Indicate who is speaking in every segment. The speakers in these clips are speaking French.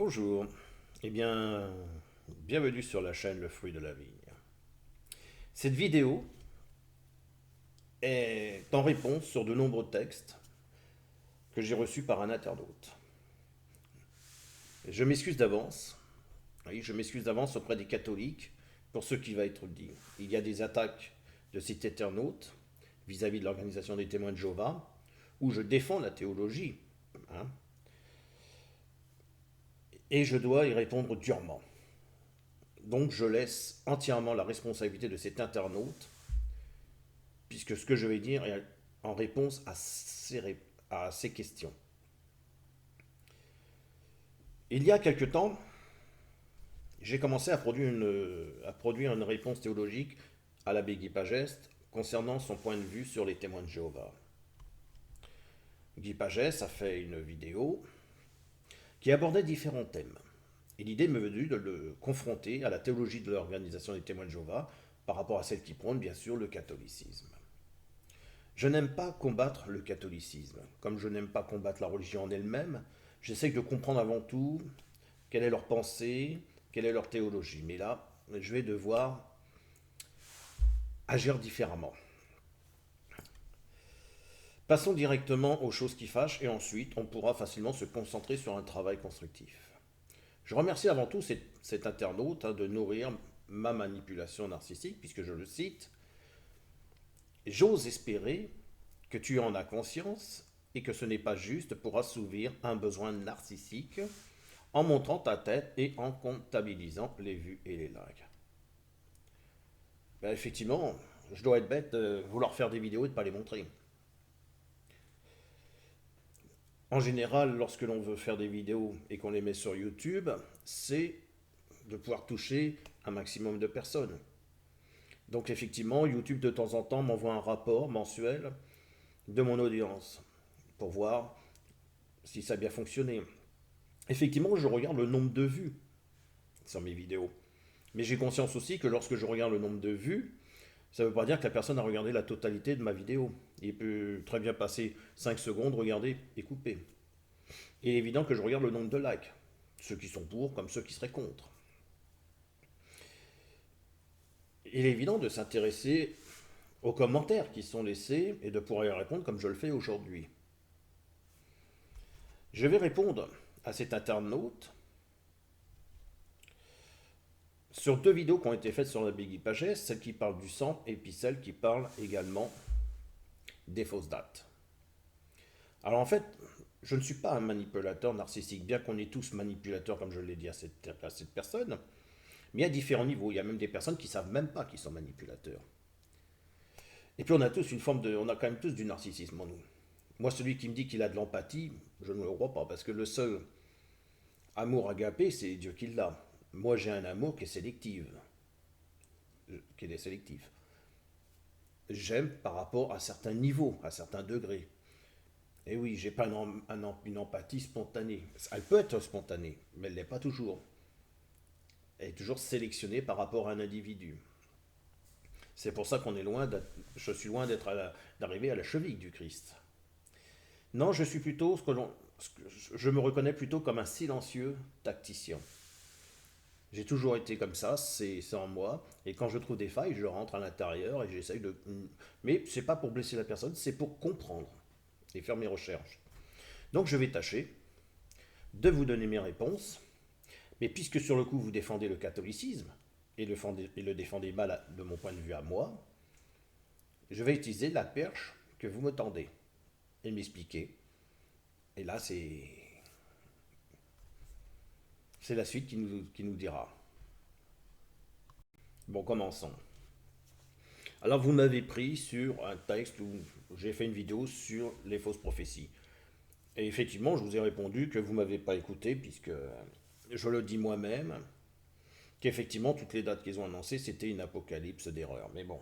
Speaker 1: Bonjour, eh bien, bienvenue sur la chaîne Le Fruit de la Vigne. Cette vidéo est en réponse sur de nombreux textes que j'ai reçus par un internaute. Je m'excuse d'avance, oui, je m'excuse d'avance auprès des catholiques pour ce qui va être dit. Il y a des attaques de cet internaute vis-à-vis de l'organisation des témoins de Jéhovah, où je défends la théologie, hein, et je dois y répondre durement. Donc je laisse entièrement la responsabilité de cet internaute, puisque ce que je vais dire est en réponse à ces questions. Il y a quelque temps, j'ai commencé à produire une réponse théologique à l'abbé Guy Pageste concernant son point de vue sur les témoins de Jéhovah. Guy Pageste a fait une vidéo qui abordait différents thèmes. Et l'idée m'est venue de le confronter à la théologie de l'organisation des témoins de Jéhovah par rapport à celle qui prône bien sûr le catholicisme. Je n'aime pas combattre le catholicisme. Comme je n'aime pas combattre la religion en elle-même, j'essaie de comprendre avant tout quelle est leur pensée, quelle est leur théologie. Mais là, je vais devoir agir différemment. Passons directement aux choses qui fâchent et ensuite on pourra facilement se concentrer sur un travail constructif. Je remercie avant tout cet internaute de nourrir ma manipulation narcissique, puisque je le cite. J'ose espérer que tu en as conscience et que ce n'est pas juste pour assouvir un besoin narcissique en montrant ta tête et en comptabilisant les vues et les likes. Ben effectivement, je dois être bête de vouloir faire des vidéos et de ne pas les montrer. En général, lorsque l'on veut faire des vidéos et qu'on les met sur YouTube, c'est de pouvoir toucher un maximum de personnes. Donc effectivement, YouTube de temps en temps m'envoie un rapport mensuel de mon audience pour voir si ça a bien fonctionné. Effectivement, je regarde le nombre de vues sur mes vidéos. Mais j'ai conscience aussi que lorsque je regarde le nombre de vues, ça ne veut pas dire que la personne a regardé la totalité de ma vidéo. Il peut très bien passer 5 secondes, regarder et couper. Il est évident que je regarde le nombre de likes, ceux qui sont pour comme ceux qui seraient contre. Il est évident de s'intéresser aux commentaires qui sont laissés et de pouvoir y répondre comme je le fais aujourd'hui. Je vais répondre à cet internaute sur 2 vidéos qui ont été faites sur la Guy Pageste, celle qui parle du sang et puis celle qui parle également des fausses dates. Alors en fait, je ne suis pas un manipulateur narcissique, bien qu'on est tous manipulateurs, comme je l'ai dit à cette personne, mais à différents niveaux. Il y a même des personnes qui ne savent même pas qu'ils sont manipulateurs. Et puis on a tous on a quand même tous du narcissisme en nous. Moi, celui qui me dit qu'il a de l'empathie, je ne le crois pas, parce que le seul amour agapé, c'est Dieu qui l'a. Moi, j'ai un amour qui est sélectif. J'aime par rapport à certains niveaux, à certains degrés. Et oui, j'ai pas une empathie spontanée. Elle peut être spontanée, mais elle ne l'est pas toujours. Elle est toujours sélectionnée par rapport à un individu. C'est pour ça je suis loin d'arriver à la cheville du Christ. Non, je suis plutôt je me reconnais plutôt comme un silencieux tacticien. J'ai toujours été comme ça, c'est en moi. Et quand je trouve des failles, je rentre à l'intérieur et j'essaye de. Mais c'est pas pour blesser la personne, c'est pour comprendre et faire mes recherches. Donc je vais tâcher de vous donner mes réponses. Mais puisque sur le coup vous défendez le catholicisme et le défendez mal de mon point de vue à moi, je vais utiliser la perche que vous me tendez et m'expliquer. Et là, c'est la suite qui nous dira. Bon, commençons. Alors, vous m'avez pris sur un texte où j'ai fait une vidéo sur les fausses prophéties. Et effectivement, je vous ai répondu que vous ne m'avez pas écouté, puisque je le dis moi-même, qu'effectivement, toutes les dates qu'ils ont annoncées, c'était une apocalypse d'erreur. Mais bon,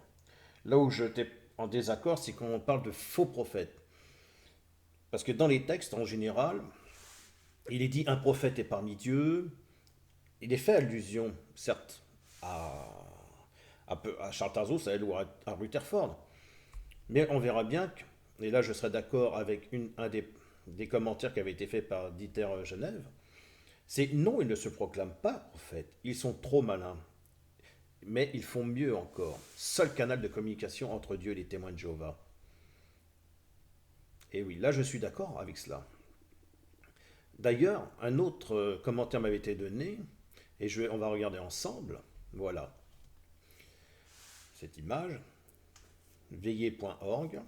Speaker 1: là où j'étais en désaccord, c'est quand on parle de faux prophètes. Parce que dans les textes, en général, il est dit un prophète est parmi Dieu. Il est fait allusion, certes, à Charles Tarzos, à elle ou à Rutherford. Mais on verra bien et là je serai d'accord avec un des commentaires qui avait été fait par Dieter Genève, C'est non, ils ne se proclament pas prophètes, ils sont trop malins. Mais ils font mieux encore. Seul canal de communication entre Dieu et les témoins de Jéhovah. Et oui, là je suis d'accord avec cela. D'ailleurs, un autre commentaire m'avait été donné, et on va regarder ensemble. Voilà, cette image, veillez.org.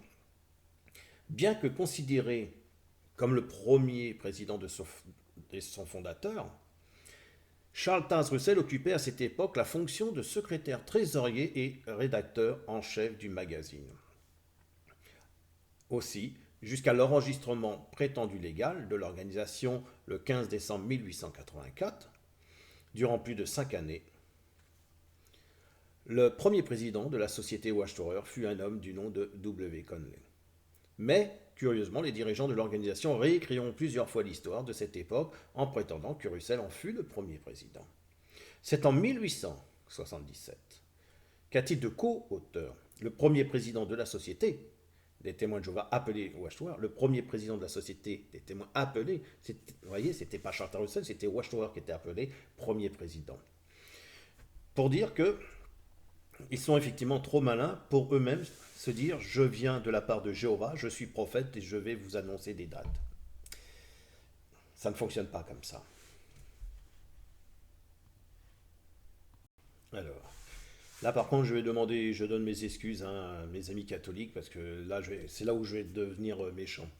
Speaker 1: Bien que considéré comme le premier président de son fondateur, Charles Taze Russell occupait à cette époque la fonction de secrétaire trésorier et rédacteur en chef du magazine. Aussi, jusqu'à l'enregistrement prétendu légal de l'organisation le 15 décembre 1884, durant plus de 5 années, le premier président de la société Watchtower fut un homme du nom de W. Conley. Mais, curieusement, les dirigeants de l'organisation réécriront plusieurs fois l'histoire de cette époque en prétendant que Russell en fut le premier président. C'est en 1877 qu'à titre de co-auteur, le premier président de la société des témoins de Jéhovah appelé Watchtower, le premier président de la société des témoins appelé, vous voyez, c'était pas Charles Russell, c'était Watchtower qui était appelé premier président. Pour dire que ils sont effectivement trop malins pour eux-mêmes se dire je viens de la part de Jéhovah, je suis prophète et je vais vous annoncer des dates. Ça ne fonctionne pas comme ça. Alors, là par contre je vais demander, je donne mes excuses à mes amis catholiques parce que là c'est là où je vais devenir méchant.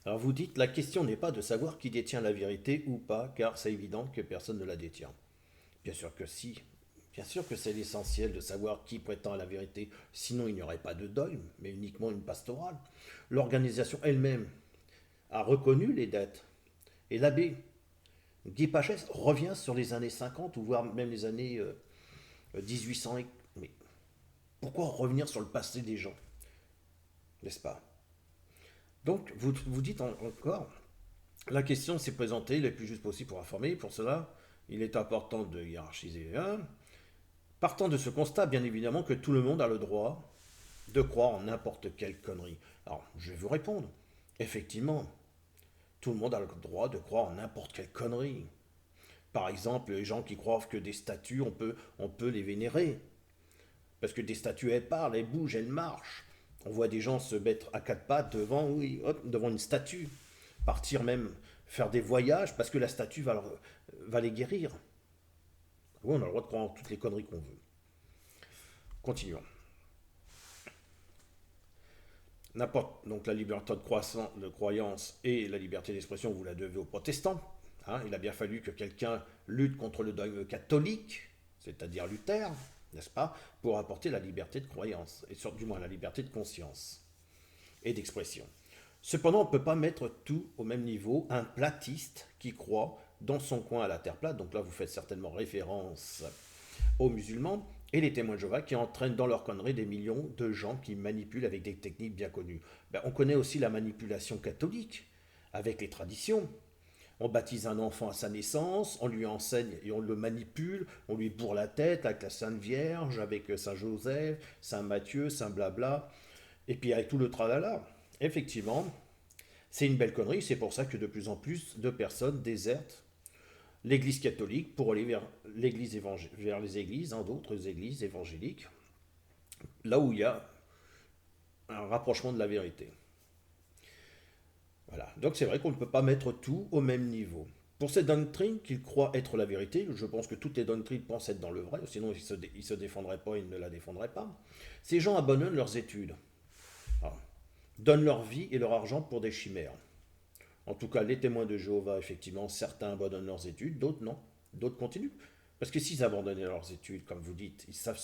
Speaker 1: Alors vous dites, la question n'est pas de savoir qui détient la vérité ou pas, car c'est évident que personne ne la détient. Bien sûr que si. Bien sûr que c'est l'essentiel de savoir qui prétend à la vérité, sinon il n'y aurait pas de dogme, mais uniquement une pastorale. L'organisation elle-même a reconnu les dettes. Et l'abbé Guy Pachès revient sur les années 50, ou voire même les années 1800. Mais pourquoi revenir sur le passé des gens? N'est-ce pas? Donc, vous dites encore, la question s'est présentée le plus juste possible pour informer. Pour cela, il est important de hiérarchiser. Partant de ce constat, bien évidemment, que tout le monde a le droit de croire en n'importe quelle connerie. Alors, je vais vous répondre. Effectivement, tout le monde a le droit de croire en n'importe quelle connerie. Par exemple, les gens qui croient que des statues, on peut les vénérer. Parce que des statues, elles parlent, elles bougent, elles marchent. On voit des gens se mettre à quatre pattes devant, oui, hop, devant une statue. Partir même, faire des voyages parce que la statue va les guérir. Oui, on a le droit de croire en toutes les conneries qu'on veut. Continuons. Donc la liberté de croyance et la liberté d'expression, vous la devez aux protestants. Il a bien fallu que quelqu'un lutte contre le dogme catholique, c'est-à-dire Luther, n'est-ce pas, pour apporter la liberté de croyance, et du moins la liberté de conscience et d'expression. Cependant, on ne peut pas mettre tout au même niveau. Un platiste qui croit dans son coin à la terre plate, donc là vous faites certainement référence aux musulmans, et les témoins de Jéhovah qui entraînent dans leur connerie des millions de gens qui manipulent avec des techniques bien connues. On connaît aussi la manipulation catholique, avec les traditions. On baptise un enfant à sa naissance, on lui enseigne et on le manipule, on lui bourre la tête avec la Sainte Vierge, avec Saint Joseph, Saint Matthieu, Saint Blabla, et puis avec tout le tralala. Effectivement, c'est une belle connerie, c'est pour ça que de plus en plus de personnes désertent l'Église catholique pour aller vers les églises, d'autres églises évangéliques, là où il y a un rapprochement de la vérité. Voilà. Donc c'est vrai qu'on ne peut pas mettre tout au même niveau. Pour cette doctrine qu'ils croient être la vérité, je pense que toutes les doctrines pensent être dans le vrai, sinon ils ne se défendraient pas, ils ne la défendraient pas. Ces gens abandonnent leurs études, donnent leur vie et leur argent pour des chimères. En tout cas, les témoins de Jéhovah, effectivement, certains abandonnent leurs études, d'autres non, d'autres continuent. Parce que s'ils abandonnaient leurs études, comme vous dites, ils savent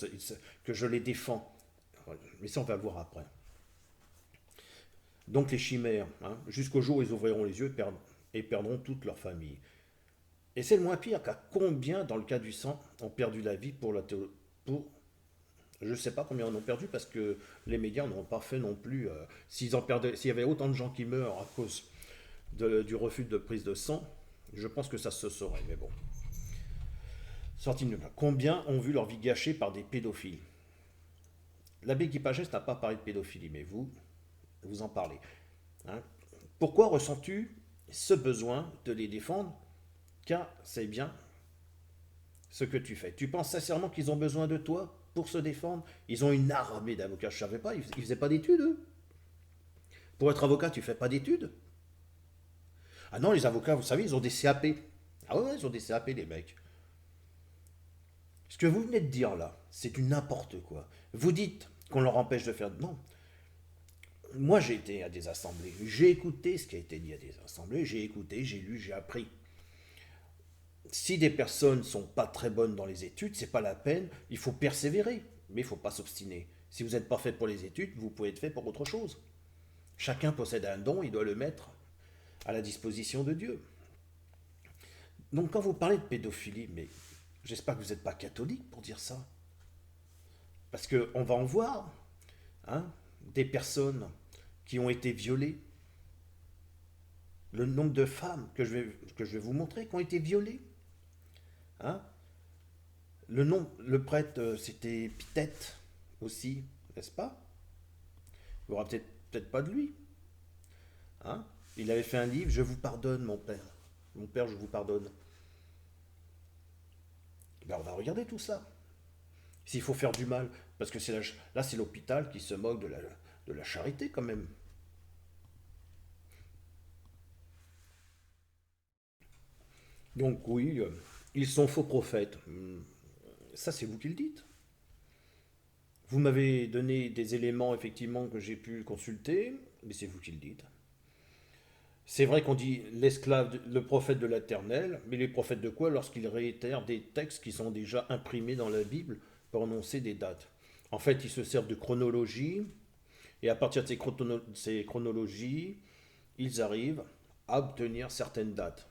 Speaker 1: que je les défends. Mais ça, on va le voir après. Donc les chimères, jusqu'au jour où ils ouvriront les yeux et perdront toute leur famille. Et c'est le moins pire, car combien, dans le cas du sang, ont perdu la vie pour je ne sais pas combien en ont perdu, parce que les médias n'ont pas fait non plus. S'il y avait autant de gens qui meurent à cause du refus de prise de sang, je pense que ça se saurait, mais bon. Sorti de là. Combien ont vu leur vie gâchée par des pédophiles? L'abbé Guy Pagès n'a pas parlé de pédophilie, mais vous en parlez. Pourquoi ressens-tu ce besoin de les défendre? car c'est bien ce que tu fais. Tu penses sincèrement qu'ils ont besoin de toi pour se défendre? Ils ont une armée d'avocats, je ne savais pas, ils faisaient pas d'études, eux. Pour être avocat, tu fais pas d'études? Ah non, les avocats, vous savez, ils ont des CAP. Ah ouais, ils ont des CAP, les mecs. Ce que vous venez de dire là, c'est du n'importe quoi. Vous dites qu'on leur empêche de faire... Non. Moi, j'ai été à des assemblées. J'ai écouté ce qui a été dit à des assemblées. J'ai écouté, j'ai lu, j'ai appris. Si des personnes sont pas très bonnes dans les études, c'est pas la peine. Il faut persévérer, mais il faut pas s'obstiner. Si vous n'êtes pas fait pour les études, vous pouvez être fait pour autre chose. Chacun possède un don, il doit le mettre à la disposition de Dieu. Donc quand vous parlez de pédophilie, mais j'espère que vous n'êtes pas catholique pour dire ça. Parce qu'on va en voir hein, des personnes qui ont été violées. Le nombre de femmes que je vais vous montrer qui ont été violées. Hein. Le prêtre, c'était Pitette aussi, n'est-ce pas? Vous ne peut-être pas de lui. Hein. Il avait fait un livre, Je vous pardonne, mon père. Mon père, je vous pardonne. Ben, on va regarder tout ça. S'il faut faire du mal, parce que là, c'est l'hôpital qui se moque de la charité quand même. Donc oui, ils sont faux prophètes. Ça, c'est vous qui le dites. Vous m'avez donné des éléments, effectivement, que j'ai pu consulter, mais c'est vous qui le dites. C'est vrai qu'on dit l'esclave, le prophète de l'Éternel, mais les prophètes de quoi lorsqu'ils réitèrent des textes qui sont déjà imprimés dans la Bible pour annoncer des dates. En fait, ils se servent de chronologie, et à partir de ces chronologies, ils arrivent à obtenir certaines dates.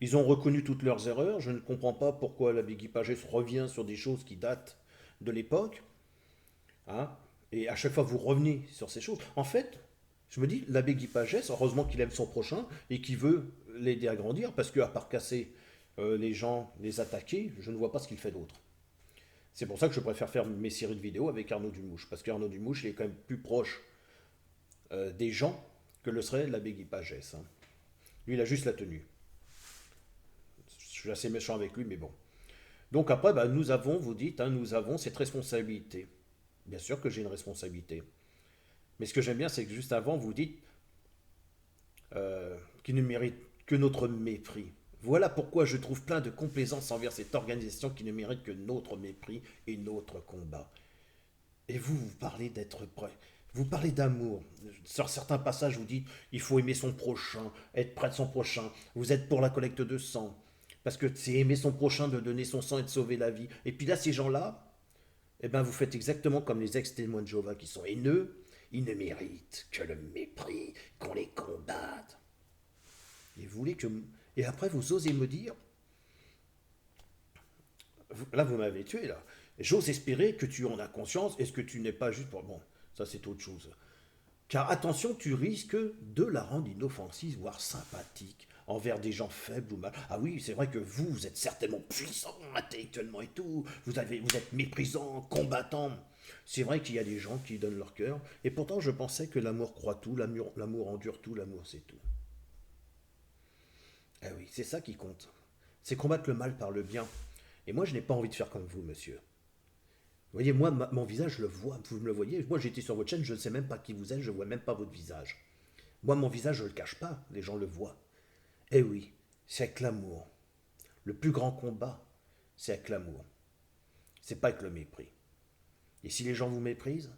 Speaker 1: Ils ont reconnu toutes leurs erreurs. Je ne comprends pas pourquoi l'abbé Guy Pagès revient sur des choses qui datent de l'époque. Hein, et à chaque fois, vous revenez sur ces choses. En fait, je me dis, l'abbé Guy Pagès, heureusement qu'il aime son prochain et qu'il veut l'aider à grandir, parce qu'à part casser les gens, les attaquer, je ne vois pas ce qu'il fait d'autre. C'est pour ça que je préfère faire mes séries de vidéos avec Arnaud Dumouche, parce qu'Arnaud Dumouche, il est quand même plus proche des gens que le serait l'abbé Guy Pagès. Hein. Lui, il a juste la tenue. Je suis assez méchant avec lui, mais bon. Donc après, bah, nous avons, vous dites, hein, nous avons cette responsabilité. Bien sûr que j'ai une responsabilité. Mais ce que j'aime bien, c'est que juste avant, vous dites qu'il ne mérite que notre mépris. Voilà pourquoi je trouve plein de complaisance envers cette organisation qui ne mérite que notre mépris et notre combat. Et vous, vous parlez d'être prêt. Vous parlez d'amour. Sur certains passages, vous dites il faut aimer son prochain, être près de son prochain. Vous êtes pour la collecte de sang. Parce que c'est aimer son prochain de donner son sang et de sauver la vie. Et puis là, ces gens-là, eh ben, vous faites exactement comme les ex-témoins de Jéhovah qui sont haineux. Ils ne méritent que le mépris, qu'on les combatte. Et vous voulez que... Et après, vous osez me dire... Là, vous m'avez tué, là. J'ose espérer que tu en as conscience et que tu n'es pas juste pour... Bon, ça c'est autre chose. Car attention, tu risques de la rendre inoffensive, voire sympathique, envers des gens faibles ou mal. Ah oui, c'est vrai que vous êtes certainement puissant intellectuellement et tout. Vous êtes méprisant, combattant. C'est vrai qu'il y a des gens qui donnent leur cœur. Et pourtant, je pensais que l'amour croit tout, l'amour endure tout, l'amour c'est tout. Ah oui, c'est ça qui compte. C'est combattre le mal par le bien. Et moi, je n'ai pas envie de faire comme vous, monsieur. Vous voyez, moi, mon visage, je le vois. Vous me le voyez. Moi, j'étais sur votre chaîne, je ne sais même pas qui vous êtes, je ne vois même pas votre visage. Moi, mon visage, je ne le cache pas. Les gens le voient. Eh oui, c'est avec l'amour. Le plus grand combat, c'est avec l'amour. C'est pas avec le mépris. Et si les gens vous méprisent,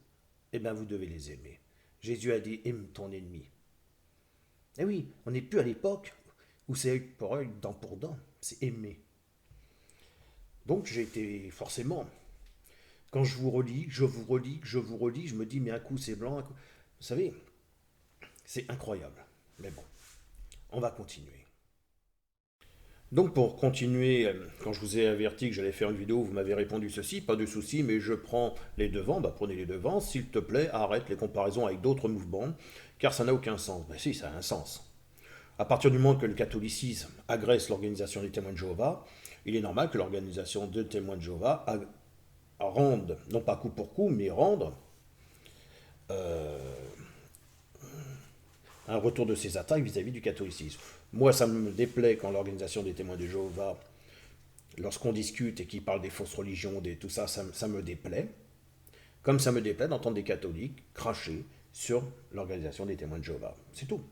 Speaker 1: eh bien, vous devez les aimer. Jésus a dit, aime ton ennemi. Eh oui, on n'est plus à l'époque où c'est œil pour œil, dent pour dent. C'est aimer. Donc, j'ai été forcément... Quand je vous relis, je vous relis, je vous relis, je me dis, mais un coup c'est blanc, un coup... Vous savez, c'est incroyable. Mais bon, on va continuer. Donc pour continuer, quand je vous ai averti que j'allais faire une vidéo, vous m'avez répondu ceci, pas de souci, mais je prends les devants, bah prenez les devants, s'il te plaît, arrête les comparaisons avec d'autres mouvements, car ça n'a aucun sens. Ben si, ça a un sens. À partir du moment que le catholicisme agresse l'organisation des témoins de Jéhovah, il est normal que l'organisation de témoins de Jéhovah rende, non pas coup pour coup, mais rendre un retour de ces attaques vis-à-vis du catholicisme. Moi, ça me déplaît quand l'organisation des témoins de Jéhovah, lorsqu'on discute et qu'ils parlent des fausses religions, tout ça, ça me déplaît. Comme ça me déplaît d'entendre des catholiques cracher sur l'organisation des témoins de Jéhovah. C'est tout.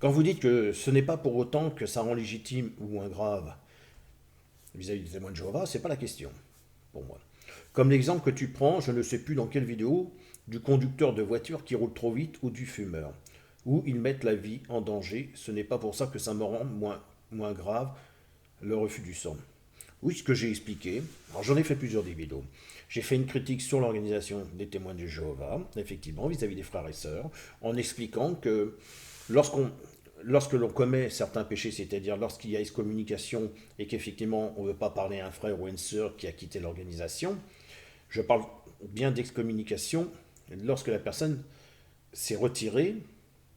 Speaker 1: Quand vous dites que ce n'est pas pour autant que ça rend légitime ou moins grave vis-à-vis des témoins de Jéhovah, c'est pas la question, pour moi. Comme l'exemple que tu prends, je ne sais plus dans quelle vidéo, du conducteur de voiture qui roule trop vite ou du fumeur, où ils mettent la vie en danger, ce n'est pas pour ça que ça me rend moins grave le refus du sang. Oui, ce que j'ai expliqué, alors j'en ai fait plusieurs des vidéos. J'ai fait une critique sur l'organisation des témoins de Jéhovah, effectivement, vis-à-vis des frères et sœurs, en expliquant que lorsque l'on commet certains péchés, c'est-à-dire lorsqu'il y a excommunication et qu'effectivement on ne veut pas parler à un frère ou à une sœur qui a quitté l'organisation, je parle bien d'excommunication lorsque la personne s'est retirée,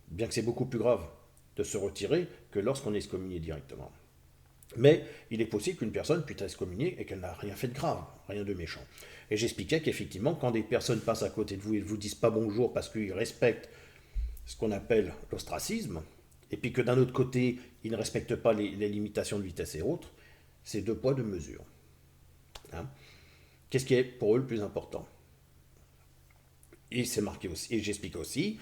Speaker 1: bien que c'est beaucoup plus grave de se retirer que lorsqu'on est excommunié directement. Mais il est possible qu'une personne puisse être excommuniée et qu'elle n'a rien fait de grave, rien de méchant. Et j'expliquais qu'effectivement, quand des personnes passent à côté de vous et ne vous disent pas bonjour parce qu'ils respectent ce qu'on appelle l'ostracisme, et puis que d'un autre côté, ils ne respectent pas les limitations de vitesse et autres, c'est deux poids, deux mesures. Hein? Qu'est-ce qui est pour eux le plus important? Et c'est marqué aussi, et j'explique aussi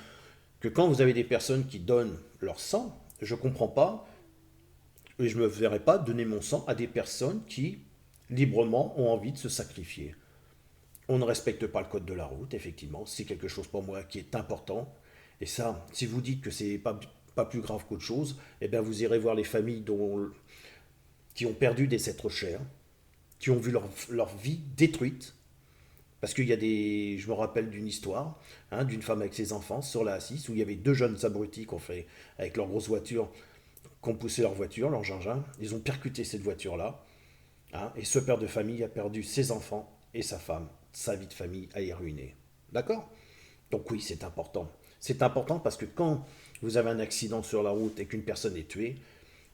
Speaker 1: que quand vous avez des personnes qui donnent leur sang, je ne comprends pas, et je ne me verrai pas donner mon sang à des personnes qui, librement, ont envie de se sacrifier. On ne respecte pas le code de la route, effectivement, c'est quelque chose pour moi qui est important. Et ça, si vous dites que c'est pas plus grave qu'autre chose, eh bien vous irez voir les familles qui ont perdu des êtres chers, qui ont vu leur vie détruite. Parce qu'il y a je me rappelle d'une histoire, hein, d'une femme avec ses enfants sur la A6, où il y avait deux jeunes abrutis qui ont fait, avec leur grosse voiture, qui ont poussé leur voiture, leur engin, ils ont percuté cette voiture-là, hein, et ce père de famille a perdu ses enfants et sa femme. Sa vie de famille a été ruinée. D'accord? Donc oui, c'est important. C'est important parce que quand vous avez un accident sur la route et qu'une personne est tuée,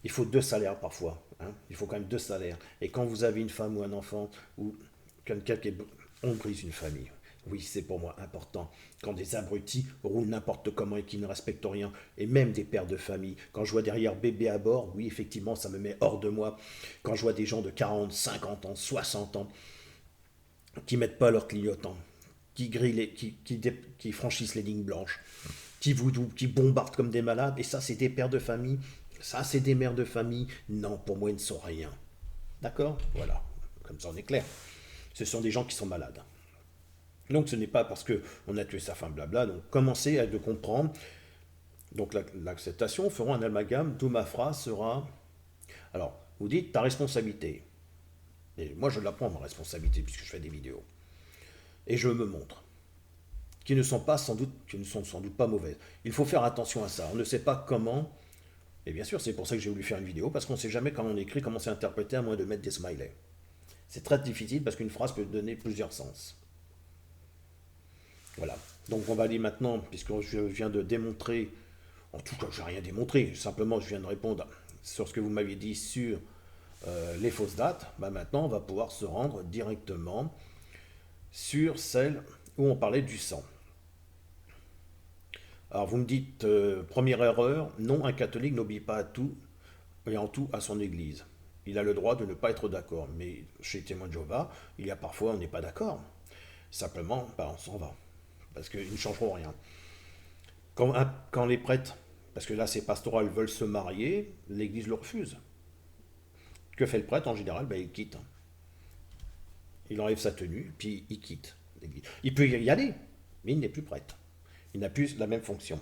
Speaker 1: il faut deux salaires parfois. Hein. Il faut quand même deux salaires. Et quand vous avez une femme ou un enfant ou quelqu'un qui est... On brise une famille. Oui, c'est pour moi important. Quand des abrutis roulent n'importe comment et qui ne respectent rien, et même des pères de famille, quand je vois derrière bébé à bord, oui, effectivement, ça me met hors de moi. Quand je vois des gens de 40, 50 ans, 60 ans, qui mettent pas leur clignotant, qui grillent, qui franchissent les lignes blanches, qui bombardent comme des malades, et ça, c'est des pères de famille, ça, c'est des mères de famille. Non, pour moi, ils ne sont rien. D'accord? Voilà, comme ça, on est clair. Ce sont des gens qui sont malades. Donc, ce n'est pas parce qu'on a tué sa femme, blabla. Donc, commencez à le comprendre. Donc, l'acceptation fera un amalgame, d'où ma phrase sera... Alors, vous dites ta responsabilité. Et moi, je la prends, ma responsabilité, puisque je fais des vidéos. Et je me montre. Qui ne sont sans doute pas mauvaises. Il faut faire attention à ça. On ne sait pas comment. Et bien sûr, c'est pour ça que j'ai voulu faire une vidéo, parce qu'on ne sait jamais comment on écrit, comment c'est interprété, à moins de mettre des smileys. C'est très difficile parce qu'une phrase peut donner plusieurs sens. Voilà. Donc on va aller maintenant, puisque je viens de démontrer, en tout cas je n'ai rien démontré, simplement je viens de répondre sur ce que vous m'aviez dit sur les fausses dates, bah maintenant on va pouvoir se rendre directement sur celle où on parlait du sang. Alors vous me dites, première erreur, non, un catholique n'obéit pas à tout et en tout à son église. Il a le droit de ne pas être d'accord. Mais chez les témoins de Jéhovah, il y a parfois on n'est pas d'accord. Simplement, bah, on s'en va. Parce qu'ils ne changeront rien. Quand les prêtres, parce que là c'est pastoral, veulent se marier, l'église le refuse. Que fait le prêtre en général? Bah, il quitte. Il enlève sa tenue, puis il quitte l'église. Il peut y aller, mais il n'est plus prêtre. Il n'a plus la même fonction.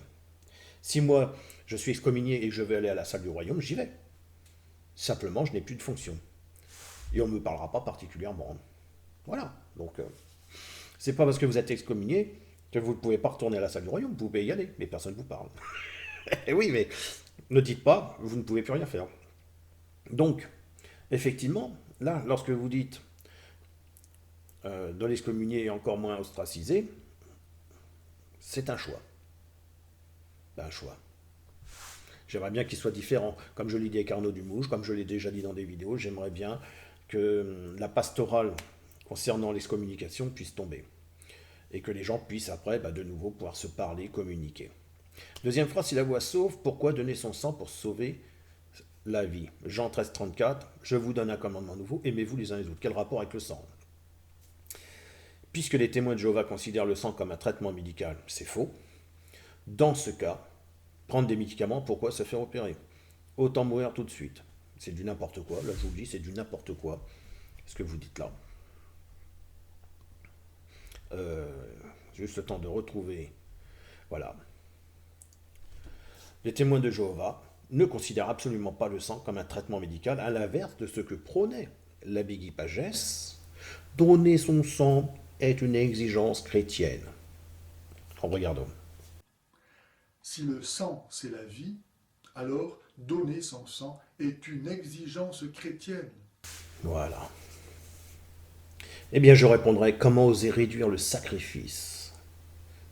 Speaker 1: Si moi, je suis excommunié et que je veux aller à la salle du royaume, j'y vais. Simplement, je n'ai plus de fonction. Et on ne me parlera pas particulièrement. Voilà. Donc, c'est pas parce que vous êtes excommunié que vous ne pouvez pas retourner à la salle du royaume. Vous pouvez y aller, mais personne ne vous parle. Et oui, mais ne dites pas, vous ne pouvez plus rien faire. Donc, effectivement, là, lorsque vous dites de l'excommunier et encore moins ostraciser, c'est un choix. Un choix. J'aimerais bien qu'il soit différent. Comme je l'ai dit avec Arnaud Dumouge, comme je l'ai déjà dit dans des vidéos, j'aimerais bien que la pastorale concernant l'excommunication puisse tomber. Et que les gens puissent après, de nouveau, pouvoir se parler, communiquer. Deuxième phrase, si la voix sauve, pourquoi donner son sang pour sauver la vie? Jean 13, 34, je vous donne un commandement nouveau, aimez-vous les uns les autres. Quel rapport avec le sang? Puisque les témoins de Jéhovah considèrent le sang comme un traitement médical, c'est faux. Dans ce cas, prendre des médicaments, pourquoi se faire opérer? Autant mourir tout de suite. C'est du n'importe quoi, là je vous le dis, c'est du n'importe quoi, ce que vous dites là. Juste le temps de retrouver. Voilà. Les témoins de Jéhovah ne considèrent absolument pas le sang comme un traitement médical, à l'inverse de ce que prônait l'abbé Guy Pagès. Donner son sang est une exigence chrétienne. Regardons.
Speaker 2: Si le sang, c'est la vie, alors donner son sang est une exigence chrétienne.
Speaker 1: Voilà. Eh bien, je répondrai, comment oser réduire le sacrifice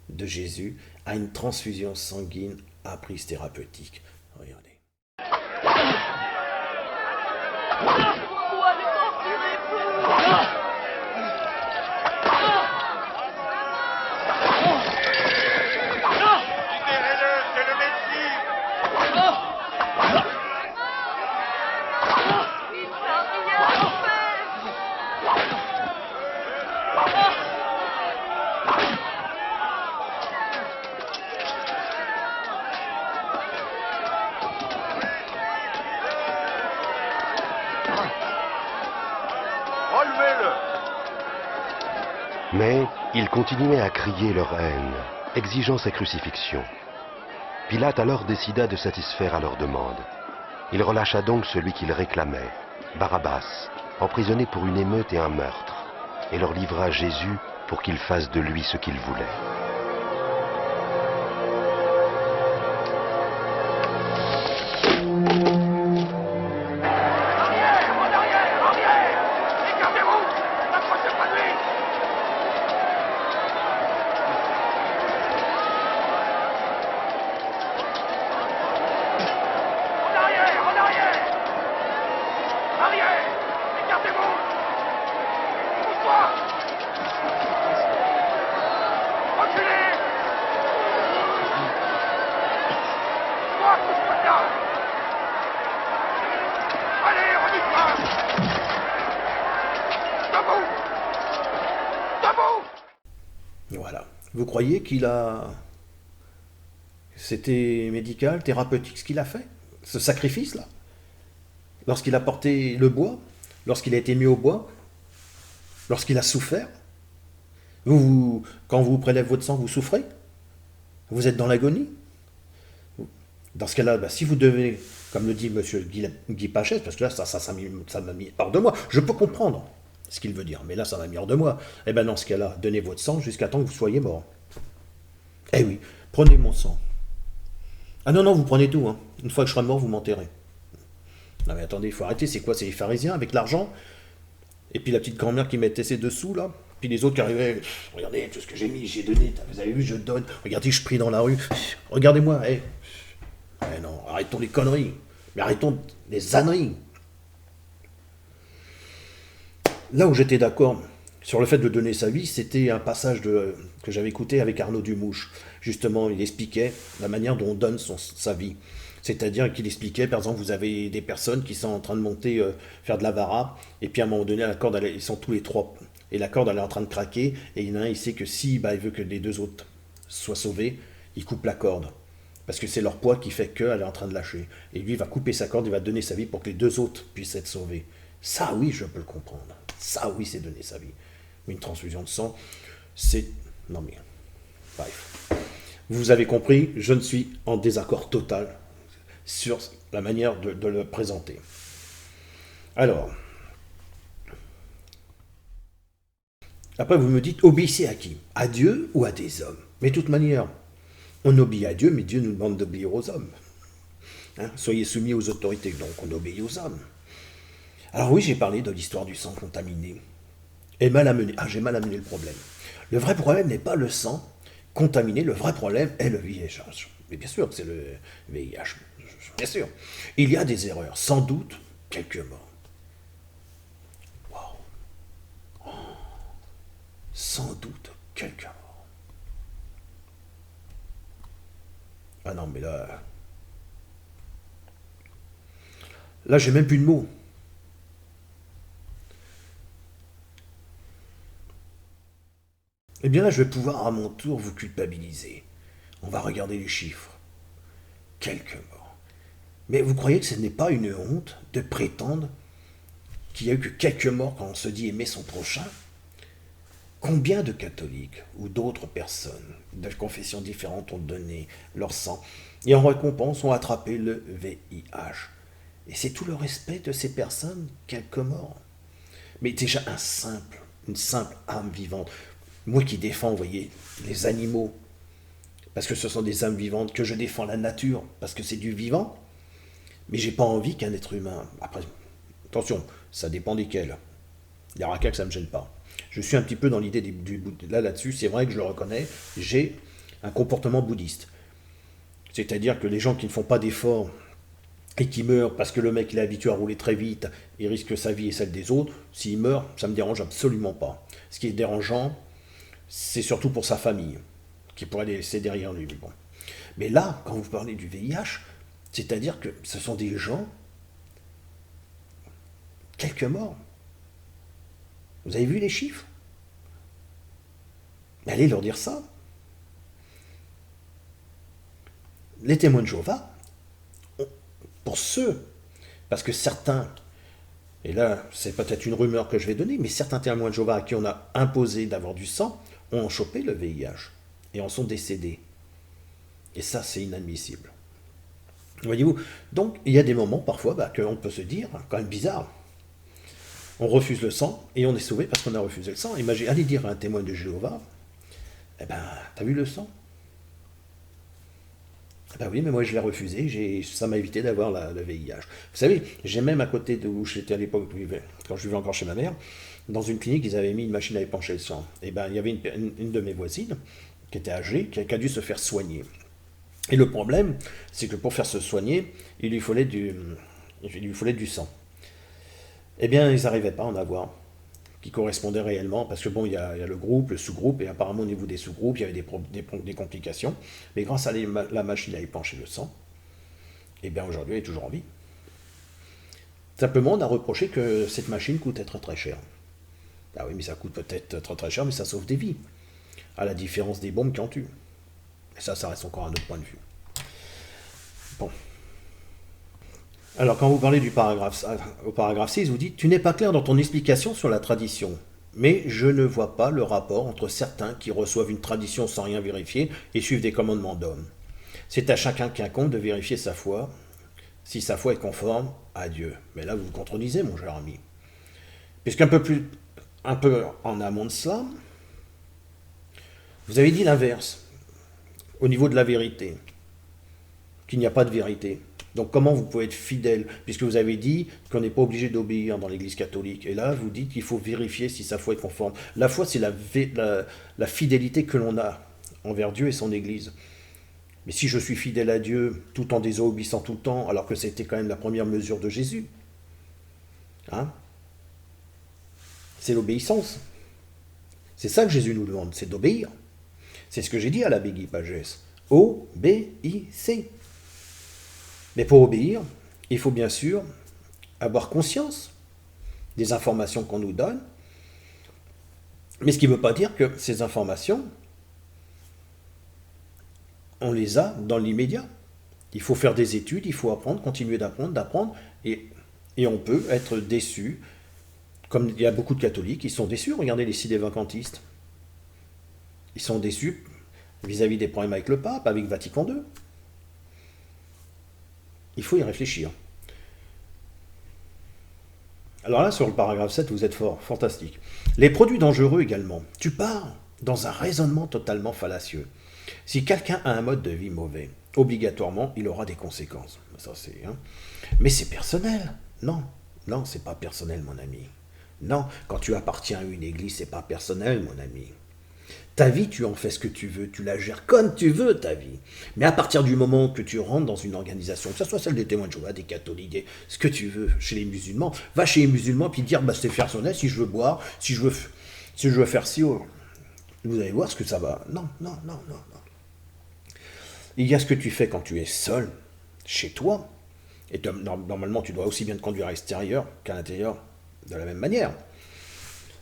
Speaker 1: de Jésus à une transfusion sanguine à prise thérapeutique? Regardez.
Speaker 3: Mais ils continuaient à crier leur haine, exigeant sa crucifixion. Pilate alors décida de satisfaire à leur demande. Il relâcha donc celui qu'ils réclamaient, Barabbas, emprisonné pour une émeute et un meurtre, et leur livra Jésus pour qu'ils fassent de lui ce qu'ils voulaient.
Speaker 1: Voilà. Vous croyez qu'il a... C'était médical, thérapeutique ce qu'il a fait? Ce sacrifice-là? Lorsqu'il a porté le bois? Lorsqu'il a été mis au bois? Lorsqu'il a souffert? Quand vous prélève votre sang, vous souffrez? Vous êtes dans l'agonie? Dans ce cas-là, si vous devez, comme le dit M. Guy Pagès, parce que là, ça m'a mis hors de moi, je peux comprendre ce qu'il veut dire, mais là, ça m'a mis hors de moi. Eh bien, dans ce cas-là, donnez votre sang jusqu'à temps que vous soyez mort. Eh oui, prenez mon sang. Ah non, non, vous prenez tout. Hein. Une fois que je serai mort, vous m'enterrez. Non mais attendez, il faut arrêter, c'est quoi? C'est les pharisiens avec l'argent? Et puis la petite grand-mère qui mettait ses dessous, là? Puis les autres qui arrivaient, regardez tout ce que j'ai mis, j'ai donné, vous avez vu, je donne. Regardez, je prie dans la rue. Regardez-moi, Eh non, arrêtons les conneries. Mais arrêtons les âneries. Là où j'étais d'accord sur le fait de donner sa vie, c'était un passage que j'avais écouté avec Arnaud Dumouche. Justement, il expliquait la manière dont on donne sa vie. C'est-à-dire qu'il expliquait, par exemple, vous avez des personnes qui sont en train de monter, faire de la vara, et puis à un moment donné, la corde, ils sont tous les trois. Et la corde, elle est en train de craquer, et il y en a un, il sait que si il veut que les deux autres soient sauvés, il coupe la corde. Parce que c'est leur poids qui fait qu'elle est en train de lâcher. Et lui, il va couper sa corde, il va donner sa vie pour que les deux autres puissent être sauvés. Ça, oui, je peux le comprendre. Ça, oui, c'est donner sa vie. Une transfusion de sang, c'est... Non mais... Bref. Vous avez compris, je ne suis en désaccord total sur la manière de le présenter. Alors... Après, vous me dites, obéissez à qui? À Dieu ou à des hommes? Mais de toute manière, on obéit à Dieu, mais Dieu nous demande d'obéir aux hommes. Hein? Soyez soumis aux autorités, donc on obéit aux hommes. Alors oui, j'ai parlé de l'histoire du sang contaminé. Et mal amené. Ah, j'ai mal amené le problème. Le vrai problème n'est pas le sang contaminé, le vrai problème est le VIH. Mais bien sûr que c'est le VIH. Bien sûr. Il y a des erreurs, sans doute quelques morts. Wow. Oh. Sans doute quelques morts. Ah non, mais là, j'ai même plus de mots. Eh bien là, je vais pouvoir à mon tour vous culpabiliser. On va regarder les chiffres. Quelques morts. Mais vous croyez que ce n'est pas une honte de prétendre qu'il n'y a eu que quelques morts quand on se dit aimer son prochain? Combien de catholiques ou d'autres personnes de confessions différentes ont donné leur sang et en récompense ont attrapé le VIH? Et c'est tout le respect de ces personnes, quelques morts. Mais déjà une simple âme vivante. Moi qui défends, vous voyez, les animaux, parce que ce sont des âmes vivantes, que je défends la nature, parce que c'est du vivant, mais j'ai pas envie qu'un être humain... Après, attention, ça dépend desquels. Les racailles, ça ne me gêne pas. Je suis un petit peu dans l'idée là-dessus, c'est vrai que je le reconnais, j'ai un comportement bouddhiste. C'est-à-dire que les gens qui ne font pas d'efforts et qui meurent parce que le mec il est habitué à rouler très vite, il risque sa vie et celle des autres, s'il meurt, ça me dérange absolument pas. Ce qui est dérangeant, c'est surtout pour sa famille, qui pourrait les laisser derrière lui. Bon. Mais là, quand vous parlez du VIH, c'est-à-dire que ce sont des gens, quelques morts. Vous avez vu les chiffres? Allez leur dire ça. Les témoins de Jéhovah, pour ceux, parce que certains, et là c'est peut-être une rumeur que je vais donner, mais certains témoins de Jéhovah à qui on a imposé d'avoir du sang ont chopé le VIH et en sont décédés. Et ça c'est inadmissible. Voyez-vous, donc il y a des moments parfois qu'on peut se dire, quand même bizarre, on refuse le sang et on est sauvé parce qu'on a refusé le sang. Imaginez, allez dire à un témoin de Jéhovah, eh ben, t'as vu le sang? Ben oui, mais moi je l'ai refusé, ça m'a évité d'avoir le VIH. Vous savez, j'ai même à côté de où j'étais à l'époque, quand je vivais encore chez ma mère, dans une clinique, ils avaient mis une machine à épancher le sang. Et ben, il y avait une de mes voisines qui était âgée, qui a dû se faire soigner. Et le problème, c'est que pour faire se soigner, il lui fallait du sang. Eh bien, ils n'arrivaient pas à en avoir qui correspondait réellement, parce que bon, il y a le groupe, le sous-groupe, et apparemment au niveau des sous-groupes, il y avait des complications, mais grâce à la machine à épancher le sang, eh bien aujourd'hui, elle est toujours en vie. Simplement, on a reproché que cette machine coûtait très très cher. Ah oui, mais ça coûte peut-être très très cher, mais ça sauve des vies, à la différence des bombes qui en tuent. Et ça reste encore un autre point de vue. Bon. Alors, quand vous parlez au paragraphe 6, vous dites « Tu n'es pas clair dans ton explication sur la tradition, mais je ne vois pas le rapport entre certains qui reçoivent une tradition sans rien vérifier et suivent des commandements d'hommes. C'est à chacun qui incombe de vérifier sa foi, si sa foi est conforme à Dieu. » Mais là, vous vous contredisez, mon cher ami. Puisqu'un peu en amont de cela, vous avez dit l'inverse, au niveau de la vérité, qu'il n'y a pas de vérité. Donc comment vous pouvez être fidèle, puisque vous avez dit qu'on n'est pas obligé d'obéir dans l'Église catholique. Et là, vous dites qu'il faut vérifier si sa foi est conforme. La foi, c'est la fidélité que l'on a envers Dieu et son Église. Mais si je suis fidèle à Dieu tout en désobéissant tout le temps, alors que c'était quand même la première mesure de Jésus, hein, c'est l'obéissance. C'est ça que Jésus nous demande, c'est d'obéir. C'est ce que j'ai dit à l'abbé Guy Pagès. Obéissez. Mais pour obéir, il faut bien sûr avoir conscience des informations qu'on nous donne, mais ce qui ne veut pas dire que ces informations, on les a dans l'immédiat. Il faut faire des études, il faut apprendre, continuer d'apprendre, et on peut être déçu, comme il y a beaucoup de catholiques, ils sont déçus, regardez les sidévacantistes. Ils sont déçus vis-à-vis des problèmes avec le pape, avec Vatican II. Il faut y réfléchir. Alors là, sur le paragraphe 7, vous êtes fantastique. Les produits dangereux également. Tu pars dans un raisonnement totalement fallacieux. Si quelqu'un a un mode de vie mauvais, obligatoirement, il aura des conséquences. Ça, mais c'est personnel. Non, c'est pas personnel, mon ami. Non, quand tu appartiens à une église, c'est pas personnel, mon ami. Ta vie, tu en fais ce que tu veux, tu la gères comme tu veux, ta vie. Mais à partir du moment que tu rentres dans une organisation, que ce soit celle des témoins de Jéhovah, des catholiques, ce que tu veux, chez les musulmans, va chez les musulmans puis dire, c'est personnel, si je veux boire, si je veux faire ci, vous allez voir ce que ça va. Non. Il y a ce que tu fais quand tu es seul, chez toi. Et normalement, tu dois aussi bien te conduire à l'extérieur qu'à l'intérieur de la même manière.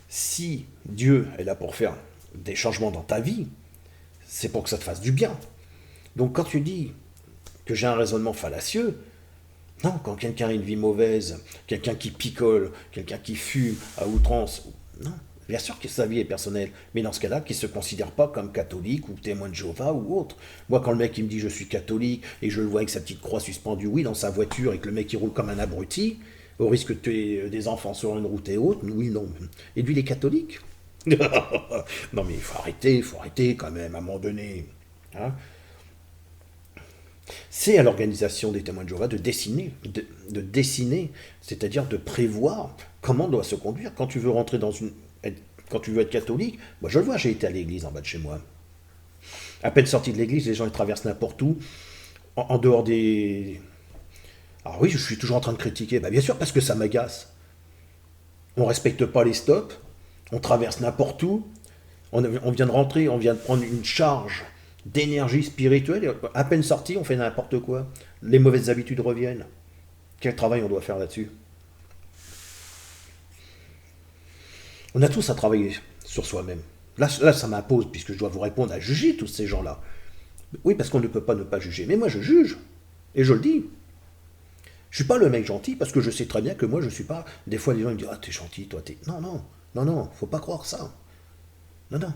Speaker 1: Si Dieu est là pour faire des changements dans ta vie, c'est pour que ça te fasse du bien. Donc quand tu dis que j'ai un raisonnement fallacieux, non, quand quelqu'un a une vie mauvaise, quelqu'un qui picole, quelqu'un qui fume à outrance, non, bien sûr que sa vie est personnelle, mais dans ce cas-là, qu'il ne se considère pas comme catholique ou témoin de Jéhovah ou autre. Moi, quand le mec il me dit je suis catholique et je le vois avec sa petite croix suspendue, oui, dans sa voiture et que le mec il roule comme un abruti, au risque de tuer des enfants sur une route et autres, oui, non. Et lui, il est catholique. Non, mais il faut arrêter quand même, à un moment donné. Hein. C'est à l'organisation des témoins de Jéhovah de dessiner, c'est-à-dire de prévoir comment on doit se conduire. Quand tu veux rentrer quand tu veux être catholique, moi je le vois, j'ai été à l'église en bas de chez moi. À peine sorti de l'église, les gens ils traversent n'importe où, en dehors des... Alors oui, je suis toujours en train de critiquer, bien sûr, parce que ça m'agace. On ne respecte pas les stops, on traverse n'importe où, on vient de rentrer, on vient de prendre une charge d'énergie spirituelle, et à peine sorti, on fait n'importe quoi. Les mauvaises habitudes reviennent. Quel travail on doit faire là-dessus? On a tous à travailler sur soi-même. Là, ça m'impose, puisque je dois vous répondre, à juger tous ces gens-là. Oui, parce qu'on ne peut pas ne pas juger. Mais moi, je juge. Et je le dis. Je suis pas le mec gentil, parce que je sais très bien que moi, je suis pas... Des fois, les gens me disent « Ah, t'es gentil, toi, t'es... » Non, faut pas croire ça. Non.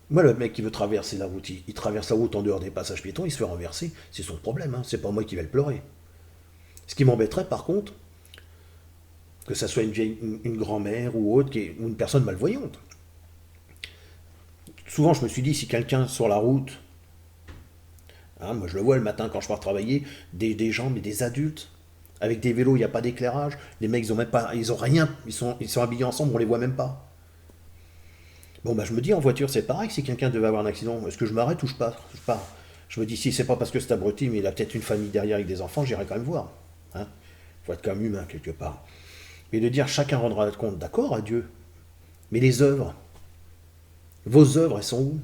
Speaker 1: Moi, le mec qui veut traverser la route, il traverse la route en dehors des passages piétons, il se fait renverser. C'est son problème, c'est pas moi qui vais le pleurer. Ce qui m'embêterait, par contre, que ça soit une grand-mère ou autre, ou une personne malvoyante. Souvent, je me suis dit, si quelqu'un sur la route, moi je le vois le matin quand je pars travailler, des gens, mais des adultes, avec des vélos, il n'y a pas d'éclairage, les mecs, ils ont même pas, ils ont rien, ils sont habillés ensemble, on les voit même pas. Bon, je me dis, en voiture, c'est pareil, si quelqu'un devait avoir un accident, est-ce que je m'arrête ou je pars? Je me dis, si c'est pas parce que c'est abruti, mais il a peut-être une famille derrière avec des enfants, j'irai quand même voir. Faut être quand même humain, quelque part. Et de dire chacun rendra compte, d'accord, à Dieu. Mais les œuvres, vos œuvres, elles sont où?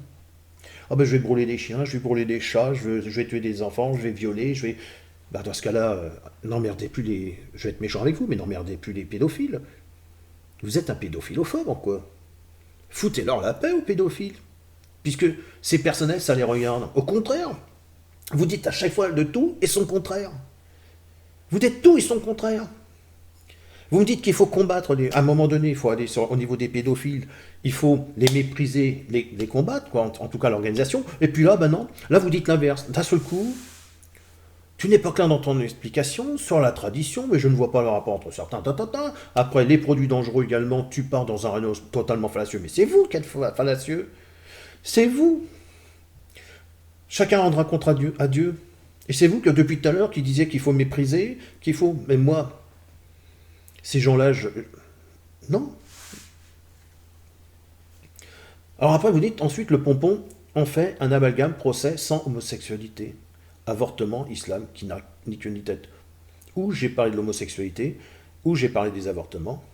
Speaker 1: Je vais brûler des chiens, je vais brûler des chats, je vais tuer des enfants, je vais violer, je vais... dans ce cas-là, n'emmerdez plus les... Je vais être méchant avec vous, mais n'emmerdez plus les pédophiles. Vous êtes un pédophilophobe, en quoi? Foutez-leur la paix aux pédophiles. Puisque ces personnels, ça les regarde. Au contraire, vous dites à chaque fois de tout et son contraire. Vous dites tout et son contraire. Vous me dites qu'il faut combattre, à un moment donné, il faut aller au niveau des pédophiles, il faut les mépriser, les combattre, quoi, en tout cas l'organisation, et puis là, non, là vous dites l'inverse. D'un seul coup, tu n'es pas clair dans ton explication sur la tradition, mais je ne vois pas le rapport entre certains, Après, les produits dangereux également, tu pars dans un rayon totalement fallacieux, mais c'est vous qui êtes fallacieux, c'est vous. Chacun rendra compte à Dieu. Et c'est vous que depuis tout à l'heure qui disiez qu'il faut mépriser, qu'il faut... Mais moi... Ces gens-là, non. Alors après, vous dites, ensuite, le pompon en fait un amalgame procès sans homosexualité. Avortement, islam, qui n'a ni queue ni tête. Ou j'ai parlé de l'homosexualité, ou j'ai parlé des avortements,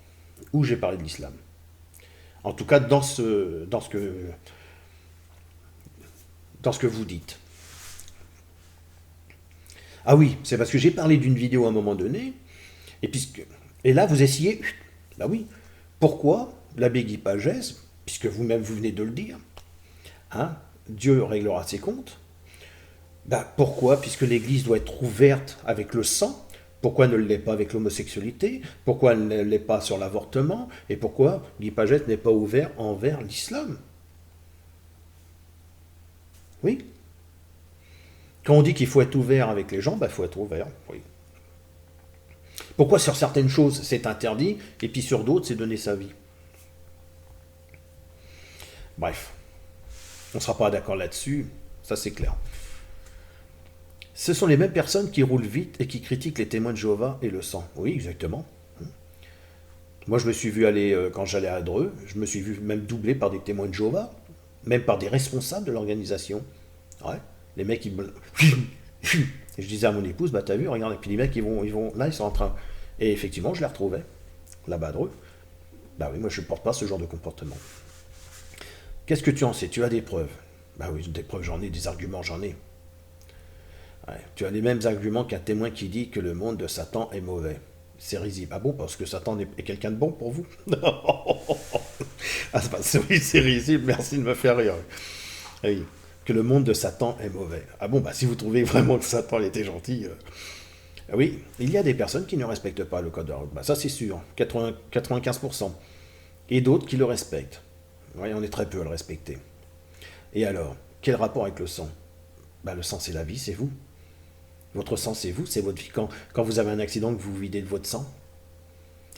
Speaker 1: ou j'ai parlé de l'islam. En tout cas, dans ce que vous dites. Ah oui, c'est parce que j'ai parlé d'une vidéo à un moment donné, et là, vous essayez, oui, pourquoi l'abbé Guy Pagès, puisque vous-même vous venez de le dire, Dieu réglera ses comptes, pourquoi, puisque l'Église doit être ouverte avec le sang, pourquoi ne l'est pas avec l'homosexualité, pourquoi elle ne l'est pas sur l'avortement, et pourquoi Guy Pagès n'est pas ouvert envers l'islam? Oui. Quand on dit qu'il faut être ouvert avec les gens, il faut être ouvert, oui. Pourquoi sur certaines choses c'est interdit, et puis sur d'autres c'est donner sa vie? Bref, on ne sera pas d'accord là-dessus, ça c'est clair. Ce sont les mêmes personnes qui roulent vite et qui critiquent les témoins de Jéhovah et le sang. Oui, exactement. Moi je me suis vu aller, quand j'allais à Dreux, je me suis vu même doublé par des témoins de Jéhovah, même par des responsables de l'organisation. Ouais, les mecs ils me... Et je disais à mon épouse, t'as vu, regarde, et puis les mecs, ils vont, là, ils sont en train... Et effectivement, je les retrouvais, là-bas à Dreux. Oui, moi, je ne porte pas ce genre de comportement. Qu'est-ce que tu en sais? Tu as des preuves. Bah oui, des preuves j'en ai, des arguments j'en ai. Ouais, tu as les mêmes arguments qu'un témoin qui dit que le monde de Satan est mauvais. C'est risible. Ah bon, parce que Satan est quelqu'un de bon pour vous? Ah, oui, c'est risible, merci de me faire rire. Oui, que le monde de Satan est mauvais. Ah bon, bah si vous trouvez vraiment que Satan était gentil... Oui, il y a des personnes qui ne respectent pas le code de la route. Bah, ça c'est sûr, 95%. Et d'autres qui le respectent. Oui, on est très peu à le respecter. Et alors, quel rapport avec le sang? Bah, le sang c'est la vie, c'est vous. Votre sang c'est vous, c'est votre vie. Quand vous avez un accident, que vous vous videz de votre sang.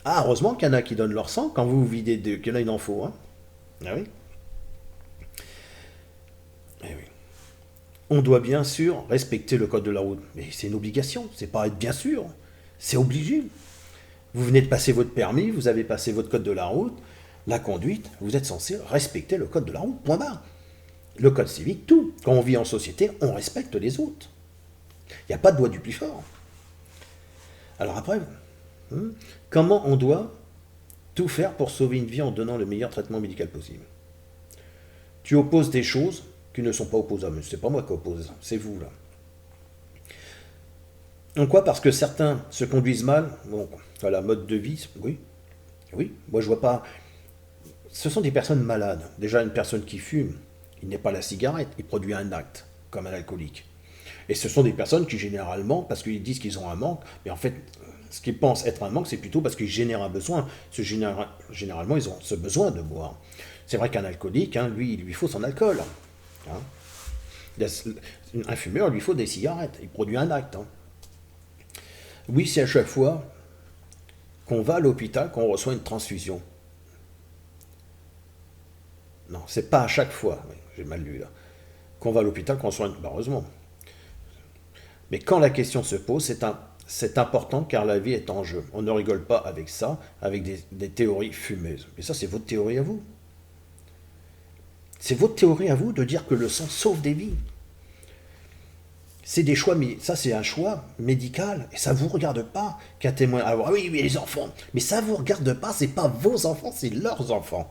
Speaker 1: Ah, heureusement qu'il y en a qui donnent leur sang quand vous vous videz de... qu'il y en a, il en faut. Hein. Ah oui. Eh oui. On doit bien sûr respecter le code de la route. Mais c'est une obligation, c'est pas être bien sûr. C'est obligé. Vous venez de passer votre permis, vous avez passé votre code de la route, la conduite, vous êtes censé respecter le code de la route, point barre. Le code civique, tout. Quand on vit en société, on respecte les autres. Il n'y a pas de loi du plus fort. Alors après, comment on doit tout faire pour sauver une vie en donnant le meilleur traitement médical possible? Tu opposes des choses qui ne sont pas opposables. C'est pas moi qui oppose, c'est vous là. En quoi? Parce que certains se conduisent mal, bon, voilà, mode de vie, oui. Oui, moi je vois pas. Ce sont des personnes malades. Déjà, une personne qui fume, il n'est pas la cigarette, il produit un acte, comme un alcoolique. Et ce sont des personnes qui généralement, parce qu'ils disent qu'ils ont un manque, mais en fait, ce qu'ils pensent être un manque, c'est plutôt parce qu'ils génèrent un besoin. Généralement, ils ont ce besoin de boire. C'est vrai qu'un alcoolique, hein, lui, il lui faut son alcool. Hein. Un fumeur, il lui faut des cigarettes. Il produit un acte. Hein. Oui, c'est à chaque fois qu'on va à l'hôpital qu'on reçoit une transfusion. Non, c'est pas à chaque fois. Oui, j'ai mal lu là. Qu'on va à l'hôpital qu'on reçoit une... Bah, heureusement. Mais quand la question se pose, c'est important car la vie est en jeu. On ne rigole pas avec ça, avec des théories fumeuses. Mais ça, c'est votre théorie à vous. C'est votre théorie à vous de dire que le sang sauve des vies. C'est des choix, mais ça c'est un choix médical et ça ne vous regarde pas qu'un témoin. Alors oui, les enfants, mais ça ne vous regarde pas, c'est pas vos enfants, c'est leurs enfants.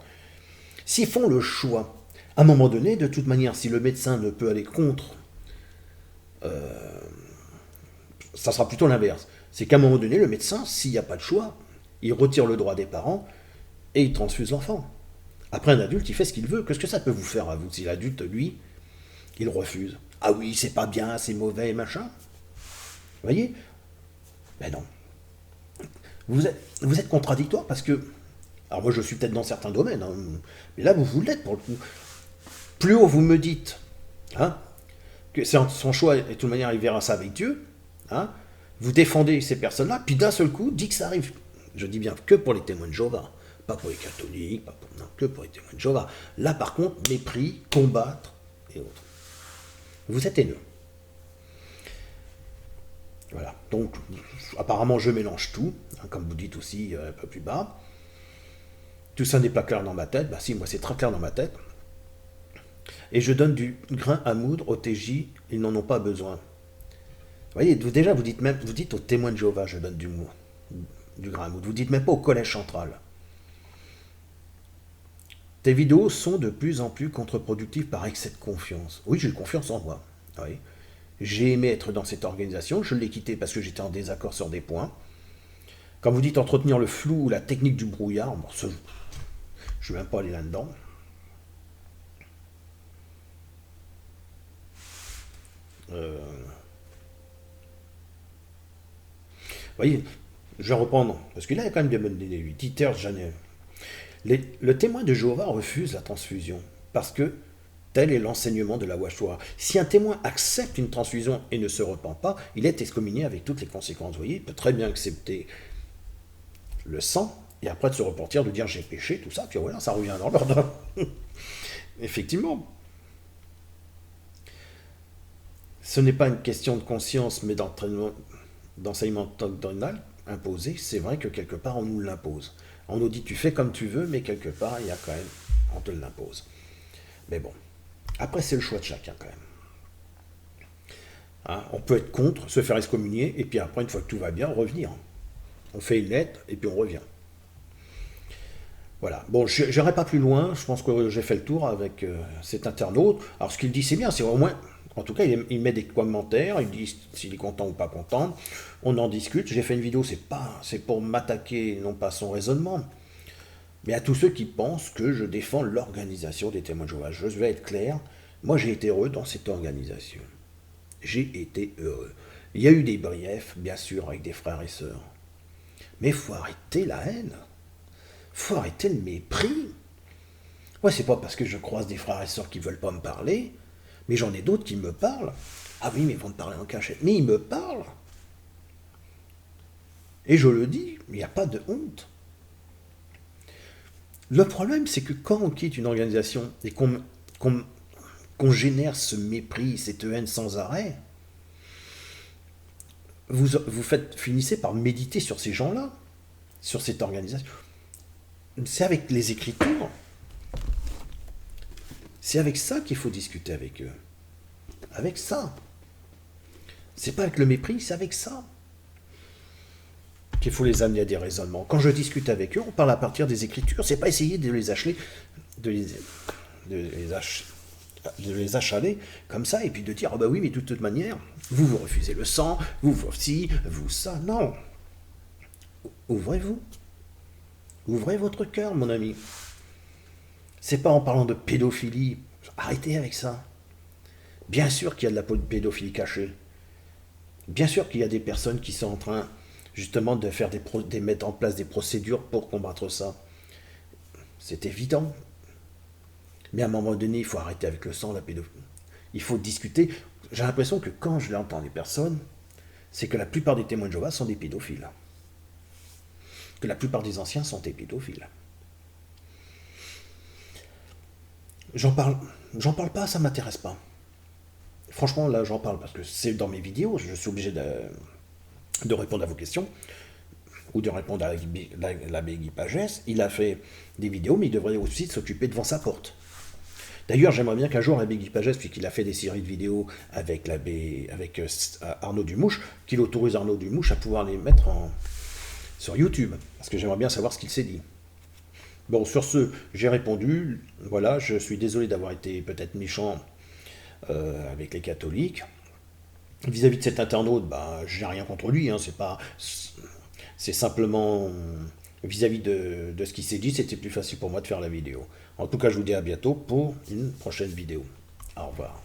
Speaker 1: S'ils font le choix, à un moment donné, de toute manière, si le médecin ne peut aller contre, ça sera plutôt l'inverse. C'est qu'à un moment donné, le médecin, s'il n'y a pas de choix, il retire le droit des parents et il transfuse l'enfant. Après, un adulte, il fait ce qu'il veut. Qu'est-ce que ça peut vous faire à vous si l'adulte, lui, il refuse? Ah oui, c'est pas bien, c'est mauvais, machin. Vous voyez? Ben non. Vous êtes contradictoire parce que... Alors moi, je suis peut-être dans certains domaines, hein, mais là, vous l'êtes pour le coup. Plus haut vous me dites hein, que c'est son choix et de toute manière, il verra ça avec Dieu, hein, vous défendez ces personnes-là, puis d'un seul coup, dit que ça arrive. Je dis bien que pour les témoins de Jéhovah. Pas pour les catholiques, non, que pour les témoins de Jéhovah. Là, par contre, mépris, combattre et autres. Vous êtes haineux. Voilà. Donc, apparemment, je mélange tout, hein, comme vous dites aussi un peu plus bas. Tout ça n'est pas clair dans ma tête. Bah si, moi, c'est très clair dans ma tête. Et je donne du grain à moudre aux TJ, ils n'en ont pas besoin. Vous voyez, déjà, vous dites aux témoins de Jéhovah, je donne du grain à moudre. Vous dites même pas au collège central. Tes vidéos sont de plus en plus contre-productives par excès de confiance. Oui, j'ai confiance en moi. Oui. J'ai aimé être dans cette organisation. Je l'ai quitté parce que j'étais en désaccord sur des points. Quand vous dites entretenir le flou ou la technique du brouillard, bon, je ne vais même pas aller là-dedans. Vous voyez, je vais reprendre, parce qu'il a quand même des bonnes idées, lui. Dieter Janet. Le témoin de Jéhovah refuse la transfusion, parce que tel est l'enseignement de la Washua. Si un témoin accepte une transfusion et ne se repent pas, il est excommunié avec toutes les conséquences. Vous voyez, il peut très bien accepter le sang, et après de se repentir, de dire j'ai péché, tout ça, puis voilà, ça revient dans l'ordre. Effectivement. Ce n'est pas une question de conscience, mais d'enseignement doctrinal imposé. C'est vrai que quelque part, on nous l'impose. On nous dit, tu fais comme tu veux, mais quelque part, il y a quand même, on te l'impose. Mais bon, après, c'est le choix de chacun quand même. Hein, on peut être contre, se faire excommunier, et puis après, une fois que tout va bien, revenir. On fait une lettre, et puis on revient. Voilà. Bon, je n'irai pas plus loin. Je pense que j'ai fait le tour avec cet internaute. Alors, ce qu'il dit, c'est bien. C'est au moins, en tout cas, il met des commentaires. Il dit s'il est content ou pas content. On en discute. J'ai fait une vidéo. C'est pour m'attaquer, non pas son raisonnement, mais à tous ceux qui pensent que je défends l'organisation des témoins de Jéhovah. Je vais être clair. Moi, j'ai été heureux dans cette organisation. J'ai été heureux. Il y a eu des griefs, bien sûr, avec des frères et sœurs. Mais il faut arrêter la haine. Faut arrêter le mépris. Moi, c'est pas parce que je croise des frères et sœurs qui veulent pas me parler, mais j'en ai d'autres qui me parlent. Ah oui, mais ils vont te parler en cachette. Mais ils me parlent. Et je le dis, il n'y a pas de honte. Le problème, c'est que quand on quitte une organisation et qu'on génère ce mépris, cette haine sans arrêt, finissez par méditer sur ces gens-là, sur cette organisation. C'est avec les Écritures. C'est avec ça qu'il faut discuter avec eux. Avec ça. C'est pas avec le mépris, c'est avec ça qu'il faut les amener à des raisonnements. Quand je discute avec eux, on parle à partir des Écritures. C'est pas essayer de les achaler, de les achaler comme ça et puis de dire ah bah oui mais de toute manière vous refusez le sang, vous si, vous ça. Non. Ouvrez-vous. Ouvrez votre cœur, mon ami. C'est pas en parlant de pédophilie. Arrêtez avec ça. Bien sûr qu'il y a de la pédophilie cachée. Bien sûr qu'il y a des personnes qui sont en train, justement, de faire de mettre en place des procédures pour combattre ça. C'est évident. Mais à un moment donné, il faut arrêter avec le sang, la pédophilie. Il faut discuter. J'ai l'impression que quand je l'entends des personnes, c'est que la plupart des témoins de Jéhovah sont des pédophiles. Que la plupart des anciens sont des pédophiles. J'en parle pas, ça m'intéresse pas. Franchement, là, j'en parle parce que c'est dans mes vidéos, je suis obligé de répondre à vos questions, ou de répondre à l'abbé Guy Pagès. Il a fait des vidéos, mais il devrait aussi s'occuper devant sa porte. D'ailleurs, j'aimerais bien qu'un jour l'abbé Guy Pagès, puisqu'il a fait des séries de vidéos avec Arnaud Dumouche, qu'il autorise Arnaud Dumouche à pouvoir les mettre sur YouTube, parce que j'aimerais bien savoir ce qu'il s'est dit. Bon, sur ce, j'ai répondu. Voilà, je suis désolé d'avoir été peut-être méchant avec les catholiques. Vis-à-vis de cet internaute, je n'ai rien contre lui. C'est simplement vis-à-vis de ce qui s'est dit, c'était plus facile pour moi de faire la vidéo. En tout cas, je vous dis à bientôt pour une prochaine vidéo. Au revoir.